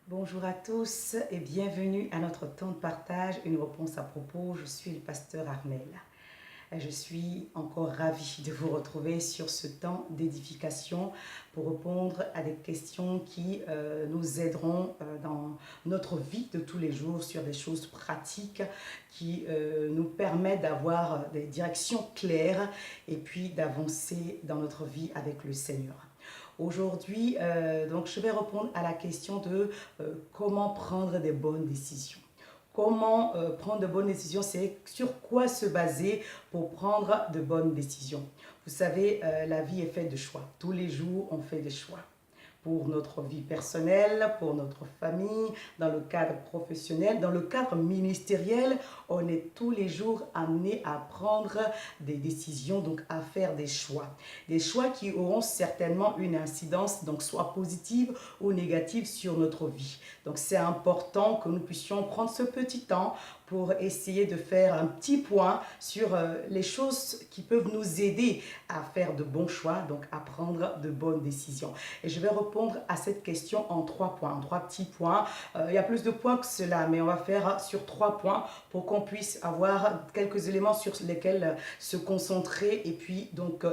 Bonjour à tous et bienvenue à notre temps de partage, une réponse à propos. Je suis le pasteur Armel. Je suis encore ravie de vous retrouver sur ce temps d'édification pour répondre à des questions qui nous aideront dans notre vie de tous les jours sur des choses pratiques qui nous permettent d'avoir des directions claires et puis d'avancer dans notre vie avec le Seigneur. Aujourd'hui, donc je vais répondre à la question de comment prendre des bonnes décisions. Comment prendre de bonnes décisions, c'est sur quoi se baser pour prendre de bonnes décisions. Vous savez, la vie est faite de choix. Tous les jours, on fait des choix pour notre vie personnelle, pour notre famille, dans le cadre professionnel, dans le cadre ministériel, on est tous les jours amené à prendre des décisions, donc à faire des choix. Des choix qui auront certainement une incidence, donc soit positive ou négative sur notre vie. Donc c'est important que nous puissions prendre ce petit temps pour essayer de faire un petit point sur les choses qui peuvent nous aider à faire de bons choix, donc à prendre de bonnes décisions. Et je vais répondre à cette question en 3 points, en 3 petits points. Il y a plus de points que cela, mais on va faire sur 3 points pour qu'on puisse avoir quelques éléments sur lesquels se concentrer et puis donc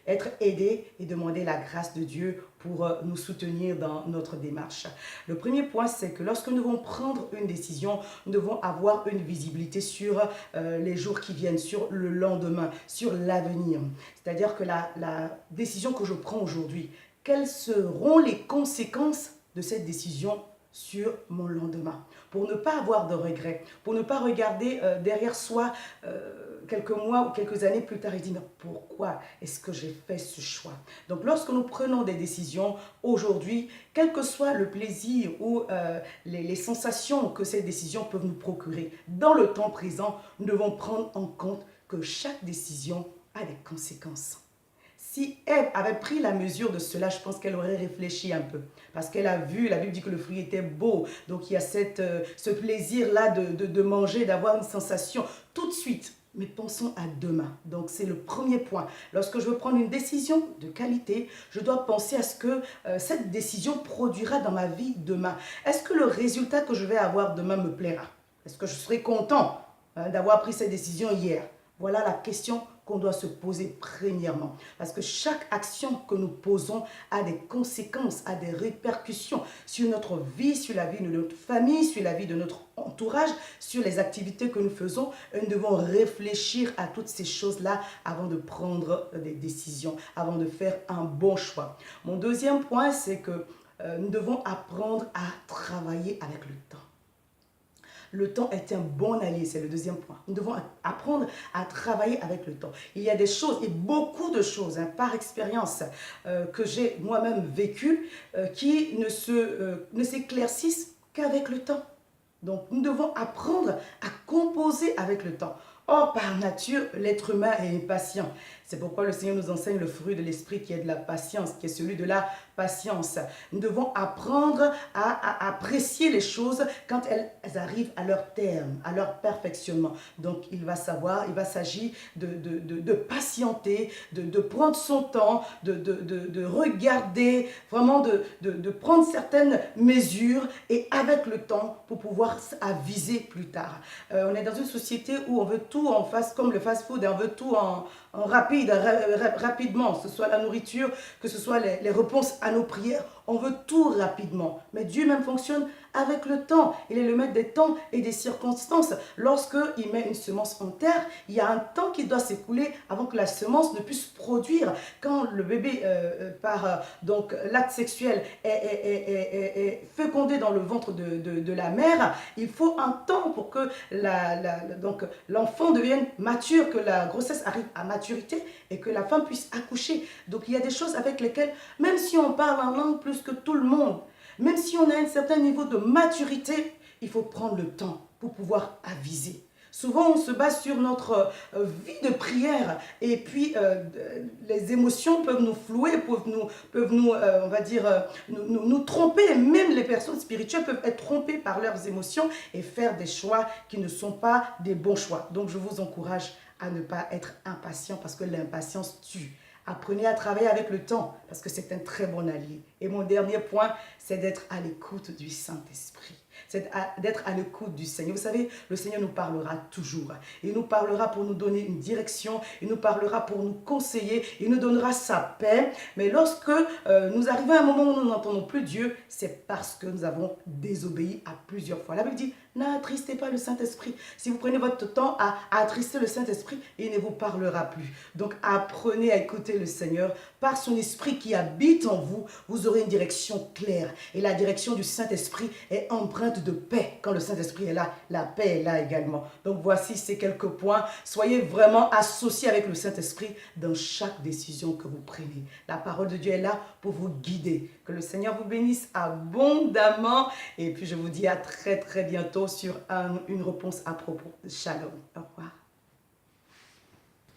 être aidé et demander la grâce de Dieu pour nous soutenir dans notre démarche. Le premier point, c'est que lorsque nous devons prendre une décision, nous devons avoir une visibilité sur les jours qui viennent, sur le lendemain, sur l'avenir. C'est-à-dire que la décision que je prends aujourd'hui, quelles seront les conséquences de cette décision sur mon lendemain, pour ne pas avoir de regrets, pour ne pas regarder derrière soi quelques mois ou quelques années plus tard et dire pourquoi est-ce que j'ai fait ce choix. Donc lorsque nous prenons des décisions aujourd'hui, quel que soit le plaisir ou les sensations que ces décisions peuvent nous procurer, dans le temps présent, nous devons prendre en compte que chaque décision a des conséquences. Si Ève avait pris la mesure de cela, je pense qu'elle aurait réfléchi un peu. Parce qu'elle a vu, la Bible dit que le fruit était beau. Donc il y a ce plaisir-là de manger, d'avoir une sensation tout de suite. Mais pensons à demain. Donc c'est le premier point. Lorsque je veux prendre une décision de qualité, je dois penser à ce que cette décision produira dans ma vie demain. Est-ce que le résultat que je vais avoir demain me plaira? Est-ce que je serai content d'avoir pris cette décision hier? Voilà la question qu'on doit se poser premièrement. Parce que chaque action que nous posons a des conséquences, a des répercussions sur notre vie, sur la vie de notre famille, sur la vie de notre entourage, sur les activités que nous faisons. Et nous devons réfléchir à toutes ces choses-là avant de prendre des décisions, avant de faire un bon choix. Mon deuxième point, c'est que nous devons apprendre à travailler avec le temps. Le temps est un bon allié, c'est le deuxième point. Nous devons apprendre à travailler avec le temps. Il y a des choses, et beaucoup de choses, par expérience, que j'ai moi-même vécues, qui ne s'éclaircissent qu'avec le temps. Donc, nous devons apprendre à composer avec le temps. Or, par nature, l'être humain est impatient. C'est pourquoi le Seigneur nous enseigne le fruit de l'esprit qui est de la patience, qui est celui de la patience. Nous devons apprendre à apprécier les choses quand elles arrivent à leur terme, à leur perfectionnement. Donc, il va s'agir de patienter, de prendre son temps, de regarder, vraiment de prendre certaines mesures et avec le temps pour pouvoir aviser plus tard. On est dans une société où on veut tout en face, comme le fast-food, on veut tout en rapide, rapidement, que ce soit la nourriture, que ce soit les réponses à nos prières, on veut tout rapidement. Mais Dieu même fonctionne avec le temps. Il est le maître des temps et des circonstances. Lorsqu'il met une semence en terre, il y a un temps qui doit s'écouler avant que la semence ne puisse produire. Quand le bébé, par donc l'acte sexuel, est fécondé dans le ventre de la mère, il faut un temps pour que donc l'enfant devienne mature, que la grossesse arrive à maturité et que la femme puisse accoucher. Donc il y a des choses avec lesquelles, même si on parle en langue plus que tout le monde, même si on a un certain niveau de maturité, il faut prendre le temps pour pouvoir aviser. Souvent, on se base sur notre vie de prière et puis les émotions peuvent nous flouer, peuvent nous on va dire, nous tromper. Même les personnes spirituelles peuvent être trompées par leurs émotions et faire des choix qui ne sont pas des bons choix. Donc, je vous encourage à ne pas être impatient parce que l'impatience tue. Apprenez à travailler avec le temps parce que c'est un très bon allié. Et mon dernier point, c'est d'être à l'écoute du Saint-Esprit. C'est d'être à l'écoute du Seigneur. Vous savez, le Seigneur nous parlera toujours. Il nous parlera pour nous donner une direction. Il nous parlera pour nous conseiller. Il nous donnera sa paix. Mais lorsque nous arrivons à un moment où nous n'entendons plus Dieu, c'est parce que nous avons désobéi à plusieurs fois. La Bible dit, n'attristez pas le Saint-Esprit. Si vous prenez votre temps à attrister le Saint-Esprit, il ne vous parlera plus. Donc apprenez à écouter le Seigneur. Par son Esprit qui habite en vous, vous aurez une direction claire. Et la direction du Saint-Esprit est empreinte de paix. Quand le Saint-Esprit est là, la paix est là également. Donc voici ces quelques points. Soyez vraiment associés avec le Saint-Esprit dans chaque décision que vous prenez. La parole de Dieu est là pour vous guider. Que le Seigneur vous bénisse abondamment. Et puis je vous dis à très bientôt sur une réponse à propos. Shalom. Au revoir.